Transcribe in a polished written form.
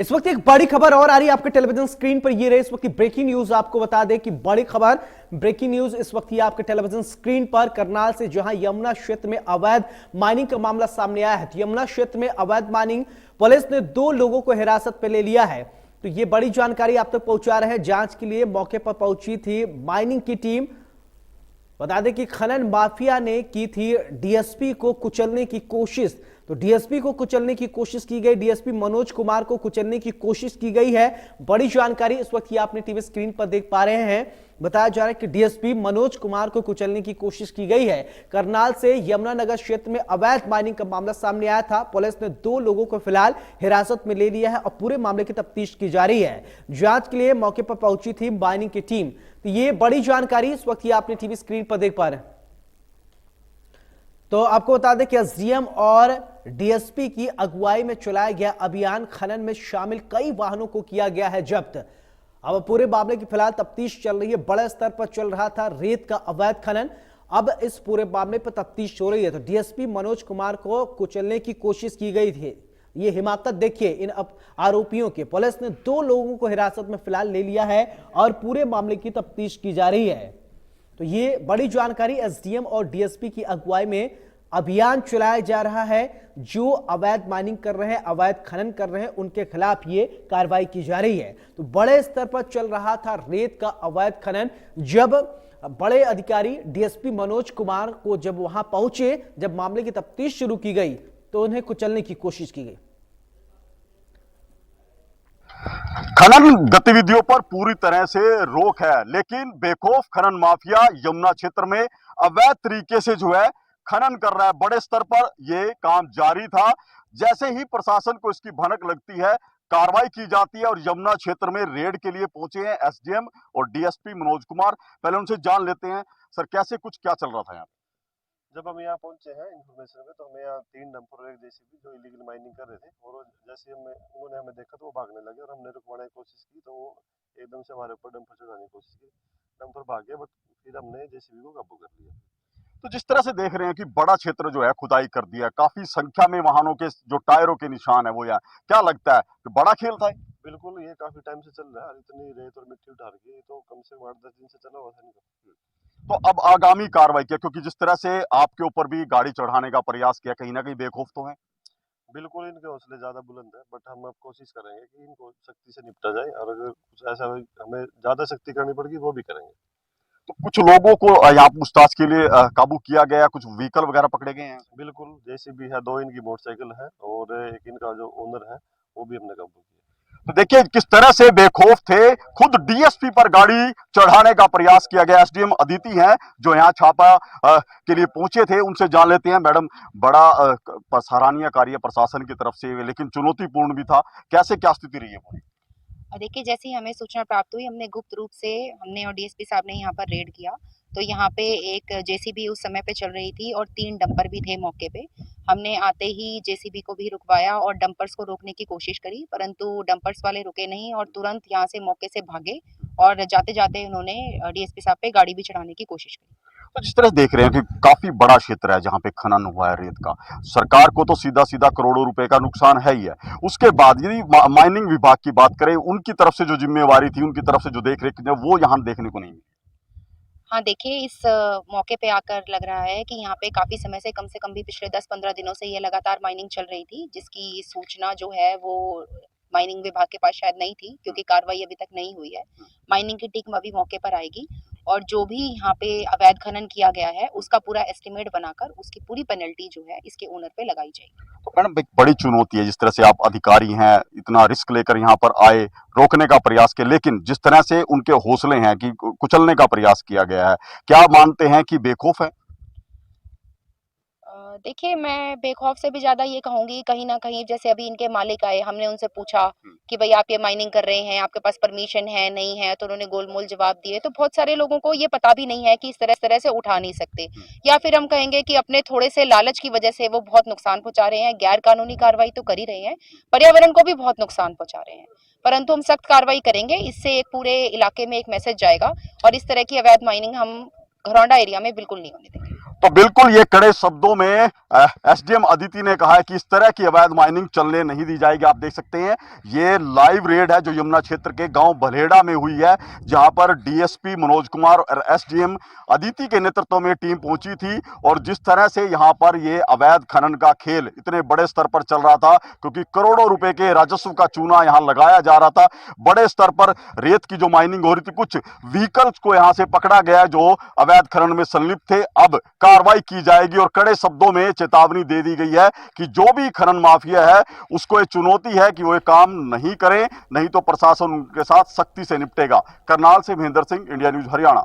इस वक्त एक बड़ी खबर और आ रही है आपके टेलीविजन स्क्रीन पर। ये रही इस वक्त की ब्रेकिंग न्यूज। आपको बता दें कि बड़ी खबर ब्रेकिंग न्यूज इस वक्त ये आपके टेलीविजन स्क्रीन पर करनाल से, जहां यमुना क्षेत्र में अवैध माइनिंग का मामला सामने आया है। तो यमुना क्षेत्र में अवैध माइनिंग, पुलिस ने 2 लोगों को हिरासत में ले लिया है। तो ये बड़ी जानकारी आप तक पहुंचा रहे हैं। जांच के लिए मौके पर पहुंची थी माइनिंग की टीम। बता दें कि खनन माफिया ने की थी डीएसपी को कुचलने की कोशिश। तो डीएसपी को कुचलने की कोशिश की गई, डीएसपी मनोज कुमार को कुचलने की कोशिश की गई है। बड़ी जानकारी इस वक्त ये आपने टीवी स्क्रीन पर देख पा रहे हैं। बताया जा रहा है कि डीएसपी मनोज कुमार को कुचलने की कोशिश की गई है। करनाल से यमुनानगर क्षेत्र में अवैध माइनिंग का मामला सामने आया था। पुलिस ने 2 लोगों को फिलहाल हिरासत में ले लिया है और पूरे मामले की तफ्तीश की जा रही है। जांच के लिए मौके पर पहुंची थी माइनिंग की टीम। तो ये बड़ी जानकारी इस वक्त ये आपने टीवी स्क्रीन पर देख पा रहे हैं। तो आपको बता दें कि एसडीएम और डीएसपी की अगुवाई में चलाया गया अभियान खनन में शामिल कई वाहनों को किया गया है जब्त। अब पूरे मामले की फिलहाल तफ्तीश चल रही है। बड़े स्तर पर चल रहा था रेत का अवैध खनन, अब इस पूरे मामले पर तफ्तीश हो रही है। तो डीएसपी मनोज कुमार को कुचलने की कोशिश की गई थी। ये हिमाकत देखिए इन आरोपियों के। पुलिस ने 2 लोगों को हिरासत में फिलहाल ले लिया है और पूरे मामले की तफ्तीश की जा रही है। तो ये बड़ी जानकारी, एसडीएम और डीएसपी की अगुवाई में अभियान चलाया जा रहा है। जो अवैध माइनिंग कर रहे हैं, अवैध खनन कर रहे हैं, उनके खिलाफ ये कार्रवाई की जा रही है। तो बड़े स्तर पर चल रहा था रेत का अवैध खनन। जब बड़े अधिकारी डीएसपी मनोज कुमार को जब वहां पहुंचे, जब मामले की तफ्तीश शुरू की गई, तो उन्हें कुचलने की कोशिश की गई। खनन गतिविधियों पर पूरी तरह से रोक है, लेकिन बेखौफ खनन माफिया यमुना क्षेत्र में अवैध तरीके से जो है खनन कर रहा है। बड़े स्तर पर यह काम जारी था। जैसे ही प्रशासन को इसकी भनक लगती है, कार्रवाई की जाती है और यमुना क्षेत्र में रेड के लिए पहुंचे हैं एसडीएम और डीएसपी मनोज कुमार। पहले उनसे जान लेते हैं, सर कैसे कुछ क्या चल रहा था यहाँ? जब हम यहाँ पहुंचे हैं इन्फॉर्मेशन पे, तो हमें यहाँ 3 डंपर और एक जेसीबी जो इलीगल माइनिंग कर रहे थे, और जैसे उन्होंने हमें देखा तो वो भागने लगे और हमने रुकवाने की कोशिश की, तो वो एकदम से हमारे ऊपर डंपर चढ़ाने की कोशिश की। डंपर भाग गया, बट फिर हमने जेसीबी को काबू कर लिया। तो जिस तरह से देख रहे हैं कि बड़ा क्षेत्र जो है खुदाई कर दिया, काफी संख्या में वाहनों के जो टायरों के निशान है वो यहाँ, क्या लगता है कि बड़ा खेल था? बिल्कुल, ये काफी टाइम से चल रहा है। इतनी रेत और मिट्टी उठा रही है, तो कम से कम 8-10 दिन से चला हुआ था। तो अब आगामी कार्रवाई क्या, क्योंकि जिस तरह से आपके ऊपर भी गाड़ी चढ़ाने का प्रयास किया, कहीं ना कहीं बेखौफ तो है? बिल्कुल, इनके हौसले ज्यादा बुलंद है, बट हम अब कोशिश करेंगे कि इनको सख्ती से निपटा जाए, और अगर कुछ ऐसा हमें ज्यादा सख्ती करनी पड़ेगी वो भी करेंगे। तो कुछ लोगों को यहाँ पूछताछ के लिए काबू किया गया, कुछ व्हीकल वगैरह पकड़े गए हैं? बिल्कुल, जेसीबी है, 2 इनकी मोटरसाइकिल है, और एक इनका जो ओनर है वो भी हमने काबू किया। तो देखिए किस तरह से बेखौफ थे। खुद डीएसपी पर गाड़ी चढ़ाने का प्रयास किया गया। एसडीएम अदिति हैं जो यहाँ छापा के लिए पहुंचे थे, उनसे जान लेते हैं। मैडम, बड़ा सराहनीय कार्य प्रशासन की तरफ से, लेकिन चुनौतीपूर्ण भी था। कैसे क्या स्थिति रही है पूरी? देखिए, जैसे ही हमें सूचना प्राप्त हुई, हमने गुप्त रूप से हमने और डीएसपी साहब ने यहाँ पर रेड किया। तो यहाँ पे एक जेसीबी उस समय पे चल रही थी और 3 डंपर भी थे मौके पे। हमने आते ही जेसीबी को भी रुकवाया और डंपर्स को रोकने की कोशिश करी, परंतु डंपर्स वाले रुके नहीं और तुरंत यहाँ से मौके से भागे, और जाते जाते उन्होंने डीएसपी साहब पे गाड़ी भी चढ़ाने की कोशिश करी। तो जिस तरह देख रहे हैं कि काफी बड़ा क्षेत्र है जहां पे खनन हुआ है रेत का, सरकार को तो सीधा सीधा करोड़ों रुपए का नुकसान है ही है। उसके बाद यदि माइनिंग विभाग की बात करें, उनकी तरफ से जो जिम्मेवारी थी, उनकी तरफ से जो देख रेख वो यहाँ देखने को नहीं मिली। हाँ, देखिए, इस मौके पे आकर लग रहा है कि यहाँ पे काफ़ी समय से कम भी पिछले 10-15 दिनों से ये लगातार माइनिंग चल रही थी, जिसकी सूचना जो है वो माइनिंग विभाग के पास शायद नहीं थी, क्योंकि कार्रवाई अभी तक नहीं हुई है। माइनिंग की टीम अभी मौके पर आएगी और जो भी यहाँ पे अवैध खनन किया गया है उसका पूरा एस्टिमेट बनाकर उसकी पूरी पेनल्टी जो है इसके ओनर पे लगाई जाएगी। तो मैडम, एक बड़ी चुनौती है, जिस तरह से आप अधिकारी हैं, इतना रिस्क लेकर यहाँ पर आए, रोकने का प्रयास किया, लेकिन जिस तरह से उनके हौसले हैं कि कुचलने का प्रयास किया गया है, क्या मानते हैं कि बेखौफ है? देखिए, मैं बेखौफ से भी ज़्यादा ये कहूँगी, कहीं न कहीं जैसे अभी इनके मालिक आए, हमने उनसे पूछा कि भई आप ये माइनिंग कर रहे हैं, आपके पास परमिशन है, नहीं है? तो उन्होंने गोलमोल जवाब दिए। तो बहुत सारे लोगों को ये पता भी नहीं है कि इस तरह से उठा नहीं सकते, या फिर हम कहेंगे कि अपने थोड़े से लालच की वजह से वो बहुत नुकसान पहुँचा रहे हैं। गैर कानूनी कार्रवाई तो कर ही रहे हैं, पर्यावरण को भी बहुत नुकसान पहुँचा रहे हैं, परंतु हम सख्त कार्रवाई करेंगे। इससे एक पूरे इलाके में एक मैसेज जाएगा और इस तरह की अवैध माइनिंग हम घरौंडा एरिया में बिल्कुल नहीं होने देंगे। तो बिल्कुल ये कड़े शब्दों में एसडीएम अदिति ने कहा है कि इस तरह की अवैध माइनिंग चलने नहीं दी जाएगी। आप देख सकते हैं ये लाइव रेड है जो यमुना क्षेत्र के गांव भलेड़ा में हुई है, जहां पर डीएसपी मनोज कुमार और एसडीएम अदिति के नेतृत्व में टीम पहुंची थी। और जिस तरह से यहां पर ये अवैध खनन का खेल इतने बड़े स्तर पर चल रहा था, क्योंकि करोड़ों रुपए के राजस्व का चूना यहां लगाया जा रहा था, बड़े स्तर पर रेत की जो माइनिंग हो रही थी, कुछ व्हीकल्स को यहां से पकड़ा गया जो अवैध खनन में संलिप्त थे। अब कार्रवाई की जाएगी और कड़े शब्दों में चेतावनी दे दी गई है कि जो भी खनन माफिया है उसको ये चुनौती है कि वो ये काम नहीं करें, नहीं तो प्रशासन उनके साथ सख्ती से निपटेगा। करनाल से महेंद्र सिंह, इंडिया न्यूज हरियाणा।